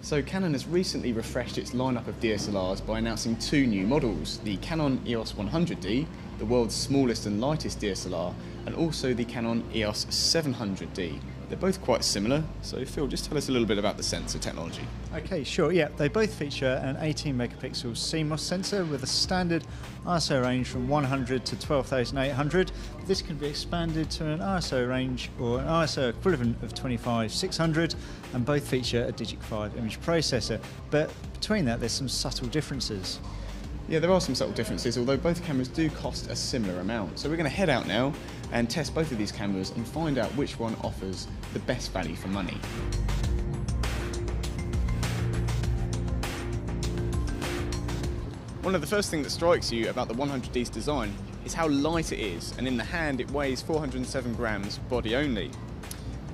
So Canon has recently refreshed its lineup of DSLRs by announcing two new models, the Canon EOS 100D, the world's smallest and lightest DSLR, and also the Canon EOS 700D. They're both quite similar, so Phil, just tell us a little bit about the sensor technology. Okay, sure, yeah, they both feature an 18 megapixel CMOS sensor with a standard ISO range from 100 to 12,800. This can be expanded to an ISO range or an ISO equivalent of 25,600, and both feature a Digic 5 image processor. But between that, there's some subtle differences. Yeah, there are some subtle differences, although both cameras do cost a similar amount. So we're going to head out now and test both of these cameras and find out which one offers the best value for money. One of the first things that strikes you about the 100D's design is how light it is, and in the hand it weighs 407 grams body only.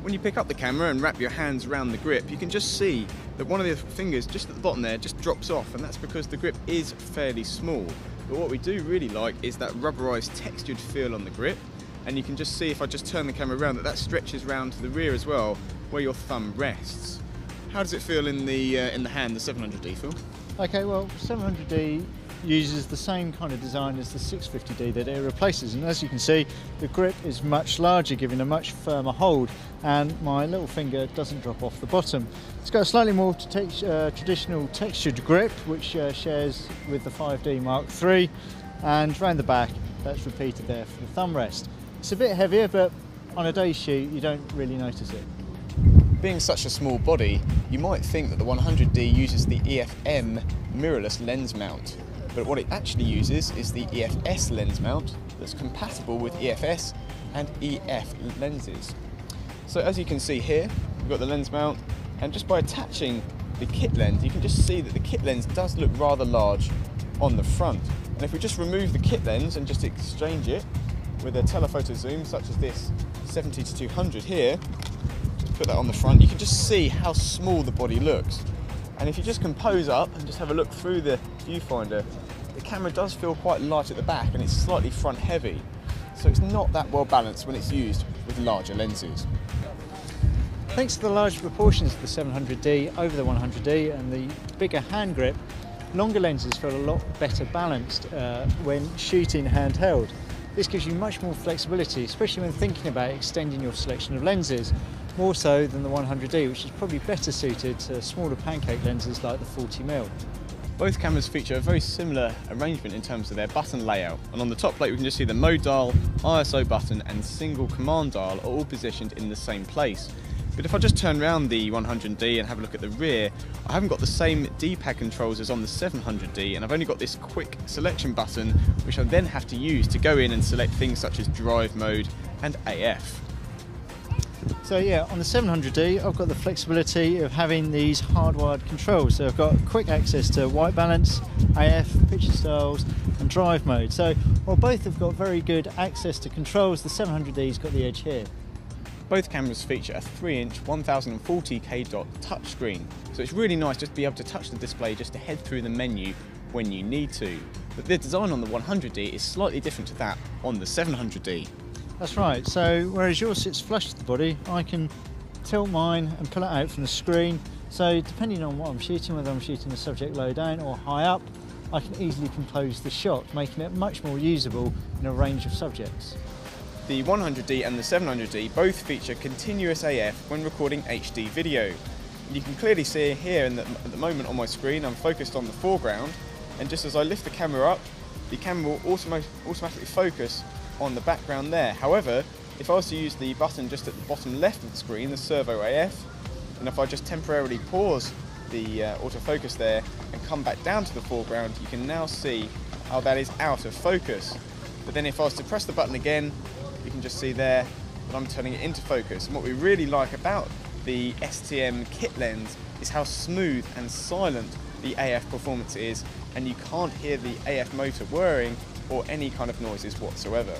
When you pick up the camera and wrap your hands around the grip, you can just see that one of the fingers just at the bottom there just drops off, and that's because the grip is fairly small. But what we do really like is that rubberized textured feel on the grip, and you can just see if I just turn the camera around that stretches round to the rear as well, where your thumb rests. How does it feel in the hand, the 700D, Phil? Okay, well, 700D uses the same kind of design as the 650D that it replaces, and as you can see, the grip is much larger, giving a much firmer hold, and my little finger doesn't drop off the bottom. It's got a slightly more traditional textured grip, which shares with the 5D Mark III, and round the back that's repeated there for the thumb rest. It's a bit heavier, but on a day shoot you don't really notice it. Being such a small body, you might think that the 100D uses the EFM mirrorless lens mount, but what it actually uses is the EFS lens mount that's compatible with EFS and EF lenses. So as you can see here, we've got the lens mount, and just by attaching the kit lens, you can just see that the kit lens does look rather large on the front. And if we just remove the kit lens and just exchange it with a telephoto zoom such as this 70 to 200 here, just put that on the front, you can just see how small the body looks. And if you just compose up and just have a look through the viewfinder, the camera does feel quite light at the back, and it's slightly front heavy. So it's not that well balanced when it's used with larger lenses. Thanks to the larger proportions of the 700D over the 100D and the bigger hand grip, longer lenses feel a lot better balanced when shooting handheld. This gives you much more flexibility, especially when thinking about extending your selection of lenses, more so than the 100D, which is probably better suited to smaller pancake lenses like the 40mm. Both cameras feature a very similar arrangement in terms of their button layout, and on the top plate we can just see the mode dial, ISO button and single command dial are all positioned in the same place. But if I just turn around the 100D and have a look at the rear, I haven't got the same D-pad controls as on the 700D, and I've only got this quick selection button which I then have to use to go in and select things such as drive mode and AF. So yeah, on the 700D I've got the flexibility of having these hardwired controls. So I've got quick access to white balance, AF, picture styles and drive mode. So while both have got very good access to controls, the 700D's got the edge here. Both cameras feature a 3-inch 1040k dot touchscreen, so it's really nice just to be able to touch the display just to head through the menu when you need to. But the design on the 100D is slightly different to that on the 700D. That's right, so whereas yours sits flush to the body, I can tilt mine and pull it out from the screen. So depending on what I'm shooting, whether I'm shooting the subject low down or high up, I can easily compose the shot, making it much more usable in a range of subjects. The 100D and the 700D both feature continuous AF when recording HD video. And you can clearly see here at the moment on my screen I'm focused on the foreground, and just as I lift the camera up, the camera will automatically focus on the background there. However, if I was to use the button just at the bottom left of the screen, the servo AF, and if I just temporarily pause the autofocus there and come back down to the foreground, you can now see how that is out of focus. But then if I was to press the button again, you can just see there that I'm turning it into focus. And what we really like about the STM kit lens is how smooth and silent the AF performance is, and you can't hear the AF motor whirring or any kind of noises whatsoever.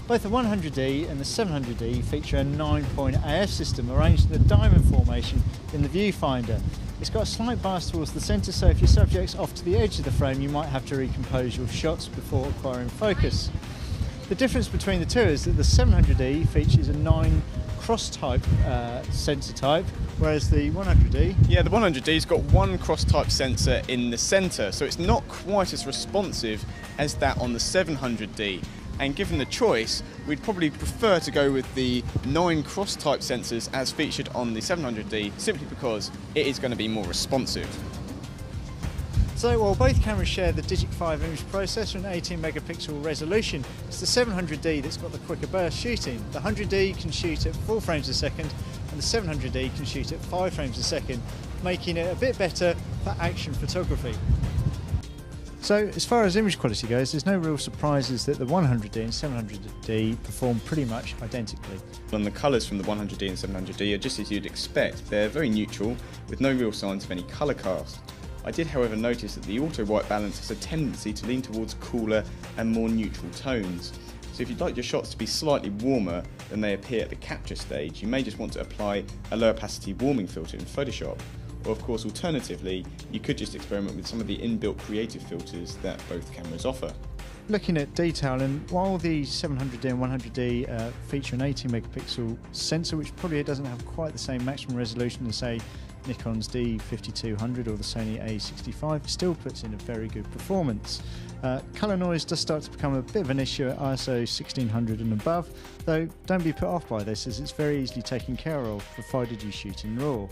Both the 100D and the 700D feature a 9-point AF system arranged in a diamond formation in the viewfinder. It's got a slight bias towards the centre, so if your subject's off to the edge of the frame, you might have to recompose your shots before acquiring focus. The difference between the two is that the 700D features a 9 cross-type sensor type, whereas the 100D... Yeah, the 100D's got one cross-type sensor in the centre, so it's not quite as responsive as that on the 700D. And given the choice, we'd probably prefer to go with the 9 cross-type sensors as featured on the 700D, simply because it is going to be more responsive. So while both cameras share the Digic 5 image processor and 18 megapixel resolution, it's the 700D that's got the quicker burst shooting. The 100D can shoot at 4 frames a second and the 700D can shoot at 5 frames a second, making it a bit better for action photography. So as far as image quality goes, there's no real surprises that the 100D and 700D perform pretty much identically. And the colours from the 100D and 700D are just as you'd expect. They're very neutral, with no real signs of any colour cast. I did however notice that the auto white balance has a tendency to lean towards cooler and more neutral tones. So if you'd like your shots to be slightly warmer than they appear at the capture stage, you may just want to apply a low opacity warming filter in Photoshop. Or of course alternatively, you could just experiment with some of the inbuilt creative filters that both cameras offer. Looking at detail, and while the 700D and 100D feature an 18 megapixel sensor, which probably doesn't have quite the same maximum resolution as say Nikon's D5200 or the Sony A65, it still puts in a very good performance. Colour noise does start to become a bit of an issue at ISO 1600 and above, though don't be put off by this as it's very easily taken care of provided you shoot in RAW.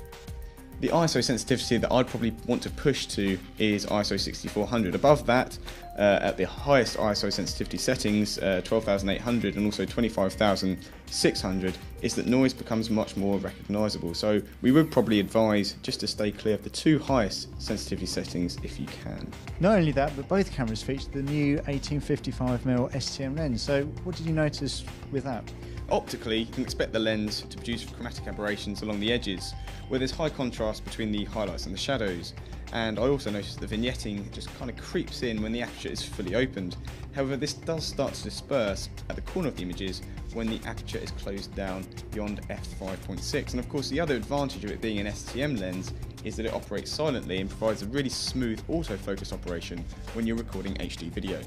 The ISO sensitivity that I'd probably want to push to is ISO 6400. Above that, at the highest ISO sensitivity settings, 12,800 and also 25,600, is that noise becomes much more recognisable. So we would probably advise just to stay clear of the 2 highest sensitivity settings if you can. Not only that, but both cameras feature the new 18-55mm STM lens. So what did you notice with that? Optically, you can expect the lens to produce chromatic aberrations along the edges, where there's high contrast between the highlights and the shadows. And I also noticed the vignetting just kind of creeps in when the aperture is fully opened. However, this does start to disperse at the corner of the images when the aperture is closed down beyond f5.6. And of course, the other advantage of it being an STM lens is that it operates silently and provides a really smooth autofocus operation when you're recording HD video.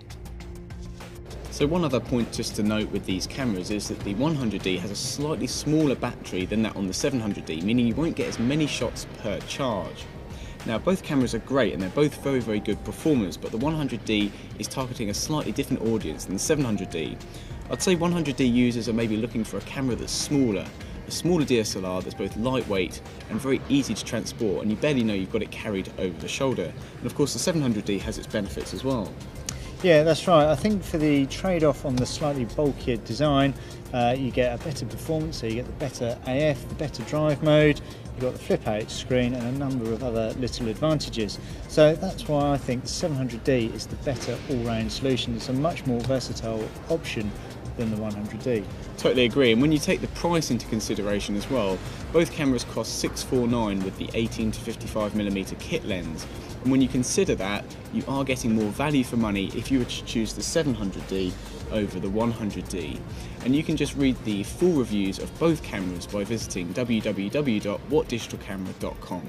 So one other point just to note with these cameras is that the 100D has a slightly smaller battery than that on the 700D, meaning you won't get as many shots per charge. Now both cameras are great and they're both very good performers, but the 100D is targeting a slightly different audience than the 700D. I'd say 100D users are maybe looking for a camera that's smaller, a smaller DSLR that's both lightweight and very easy to transport, and you barely know you've got it carried over the shoulder. And of course the 700D has its benefits as well. Yeah, that's right. I think for the trade-off on the slightly bulkier design, you get a better performance, so you get the better AF, the better drive mode, you've got the flip-out screen and a number of other little advantages. So that's why I think the 700D is the better all-round solution. It's a much more versatile option than the 100D. Totally agree, and when you take the price into consideration as well, both cameras cost $649 with the 18-55mm kit lens. And when you consider that, you are getting more value for money if you were to choose the 700D over the 100D. And you can just read the full reviews of both cameras by visiting www.whatdigitalcamera.com.